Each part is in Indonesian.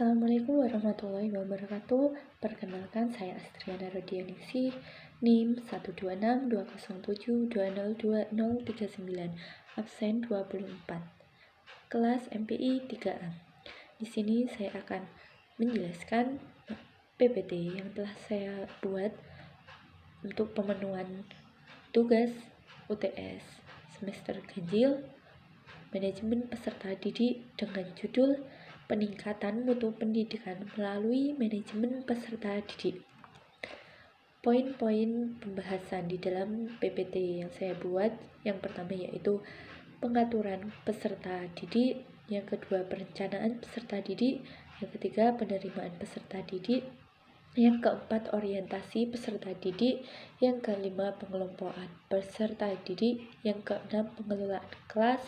Assalamualaikum warahmatullahi wabarakatuh. Perkenalkan, saya Astriana Rodianingsih, NIM 1262072020039, absen 24, kelas MPI 3A. Di sini saya akan menjelaskan PPT yang telah saya buat untuk pemenuhan tugas UTS semester ganjil manajemen peserta didik dengan judul peningkatan mutu pendidikan melalui manajemen peserta didik. Poin-poin pembahasan di dalam PPT yang saya buat, yang pertama yaitu pengaturan peserta didik, yang kedua perencanaan peserta didik, yang ketiga penerimaan peserta didik, yang keempat orientasi peserta didik, yang kelima pengelompokan peserta didik, yang keenam pengelolaan kelas,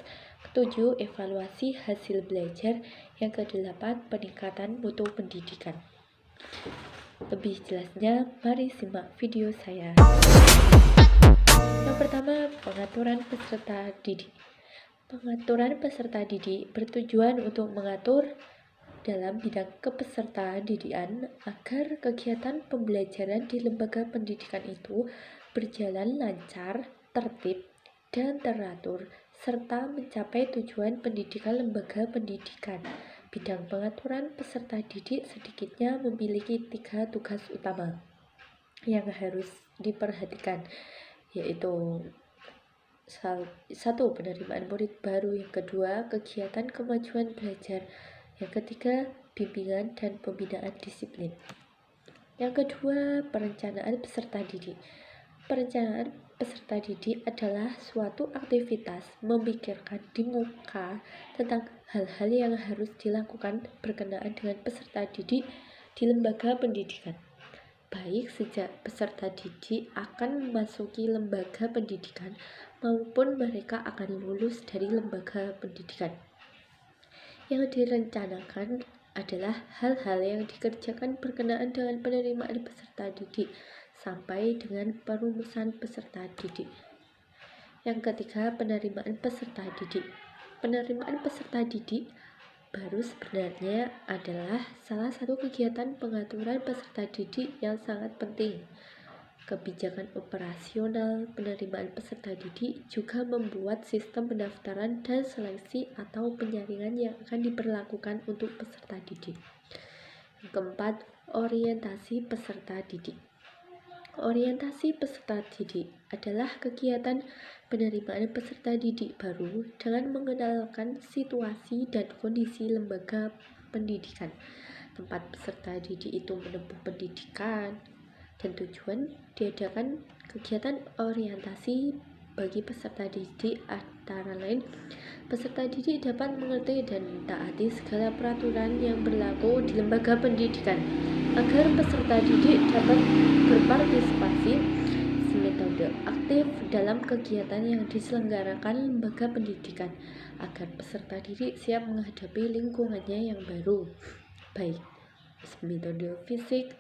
ketujuh evaluasi hasil belajar, yang kedelapan peningkatan mutu pendidikan. Lebih jelasnya, mari simak video saya. Yang pertama, pengaturan peserta didik. Pengaturan peserta didik bertujuan untuk mengatur dalam bidang kepesertaan didikan agar kegiatan pembelajaran di lembaga pendidikan itu berjalan lancar, tertib, dan teratur, serta mencapai tujuan pendidikan lembaga pendidikan. Bidang pengaturan peserta didik sedikitnya memiliki 3 tugas utama yang harus diperhatikan, yaitu 1. Penerimaan murid baru, yang kedua kegiatan kemajuan belajar, yang ketiga bimbingan dan pembinaan disiplin. Yang kedua, perencanaan peserta didik. Perencanaan peserta didik adalah suatu aktivitas memikirkan di muka tentang hal-hal yang harus dilakukan berkenaan dengan peserta didik di lembaga pendidikan, baik sejak peserta didik akan memasuki lembaga pendidikan maupun mereka akan lulus dari lembaga pendidikan. Yang direncanakan adalah hal-hal yang dikerjakan berkenaan dengan penerimaan peserta didik sampai dengan perumusan peserta didik. Yang ketiga, penerimaan peserta didik. Penerimaan peserta didik baru sebenarnya adalah salah satu kegiatan pengaturan peserta didik yang sangat penting. Kebijakan operasional penerimaan peserta didik juga membuat sistem pendaftaran dan seleksi atau penyaringan yang akan diberlakukan untuk peserta didik. Yang keempat, orientasi peserta didik. Orientasi peserta didik adalah kegiatan penerimaan peserta didik baru dengan mengenalkan situasi dan kondisi lembaga pendidikan, tempat peserta didik itu menempuh pendidikan, dan tujuan diadakan kegiatan orientasi bagi peserta didik antara lain peserta didik dapat mengerti dan taati segala peraturan yang berlaku di lembaga pendidikan agar peserta didik dapat berpartisipasi metode aktif dalam kegiatan yang diselenggarakan lembaga pendidikan agar peserta didik siap menghadapi lingkungannya yang baru, baik metode fisik,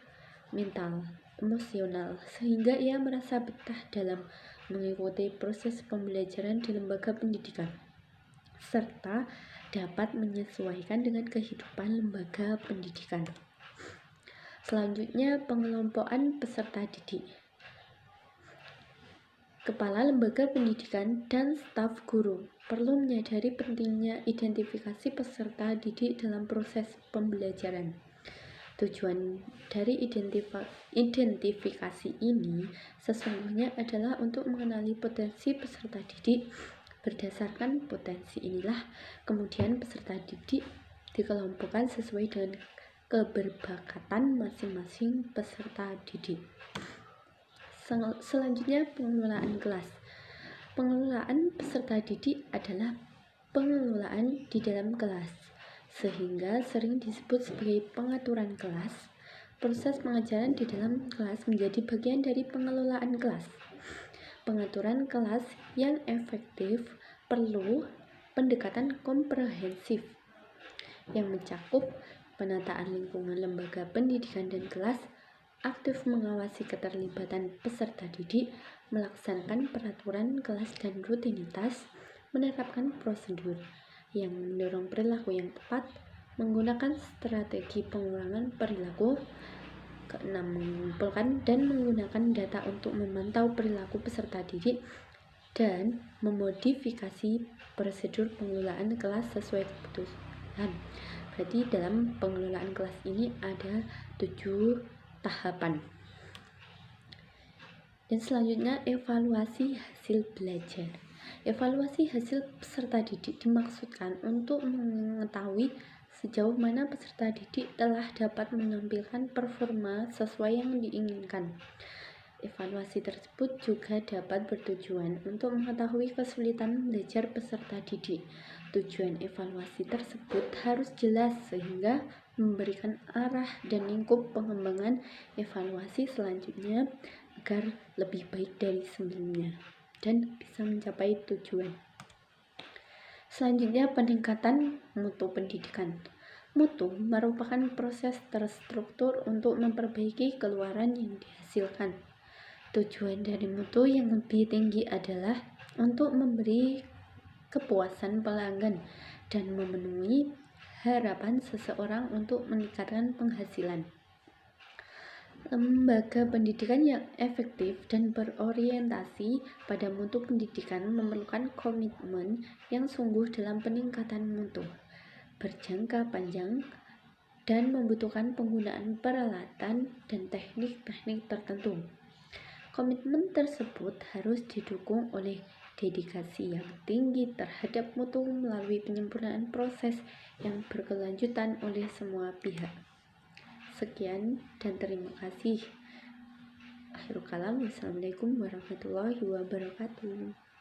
mental, emosional, sehingga ia merasa betah dalam mengikuti proses pembelajaran di lembaga pendidikan, serta dapat menyesuaikan dengan kehidupan lembaga pendidikan. Selanjutnya, pengelompokan peserta didik. Kepala lembaga pendidikan dan staf guru perlu menyadari pentingnya identifikasi peserta didik dalam proses pembelajaran. Tujuan dari identifikasi ini sesungguhnya adalah untuk mengenali potensi peserta didik. Berdasarkan potensi inilah, kemudian peserta didik dikelompokkan sesuai dengan keberbakatan masing-masing peserta didik. Selanjutnya, pengelolaan kelas. Pengelolaan peserta didik adalah pengelolaan di dalam kelas, sehingga sering disebut sebagai pengaturan kelas. Proses pengajaran di dalam kelas menjadi bagian dari pengelolaan kelas. Pengaturan kelas yang efektif perlu pendekatan komprehensif yang mencakup penataan lingkungan lembaga pendidikan dan kelas, aktif mengawasi keterlibatan peserta didik, melaksanakan peraturan kelas dan rutinitas, menerapkan prosedur yang mendorong perilaku yang tepat, menggunakan strategi pengurangan perilaku. Keenam, mengumpulkan dan menggunakan data untuk memantau perilaku peserta didik dan memodifikasi prosedur pengelolaan kelas sesuai kebutuhan. Berarti dalam pengelolaan kelas ini ada 7 tahapan. Dan selanjutnya, evaluasi hasil belajar. Evaluasi hasil peserta didik dimaksudkan untuk mengetahui sejauh mana peserta didik telah dapat menampilkan performa sesuai yang diinginkan. Evaluasi tersebut juga dapat bertujuan untuk mengetahui kesulitan belajar peserta didik. Tujuan evaluasi tersebut harus jelas sehingga memberikan arah dan lingkup pengembangan evaluasi selanjutnya agar lebih baik dari sebelumnya dan bisa mencapai tujuan. Selanjutnya, peningkatan mutu pendidikan. Mutu merupakan proses terstruktur untuk memperbaiki keluaran yang dihasilkan. Tujuan dari mutu yang lebih tinggi adalah untuk memberi kepuasan pelanggan dan memenuhi harapan seseorang untuk meningkatkan penghasilan. Lembaga pendidikan yang efektif dan berorientasi pada mutu pendidikan memerlukan komitmen yang sungguh dalam peningkatan mutu berjangka panjang dan membutuhkan penggunaan peralatan dan teknik-teknik tertentu. Komitmen tersebut harus didukung oleh dedikasi yang tinggi terhadap mutu melalui penyempurnaan proses yang berkelanjutan oleh semua pihak. Sekian dan terima kasih. Akhirul kalam. Wassalamualaikum warahmatullahi wabarakatuh.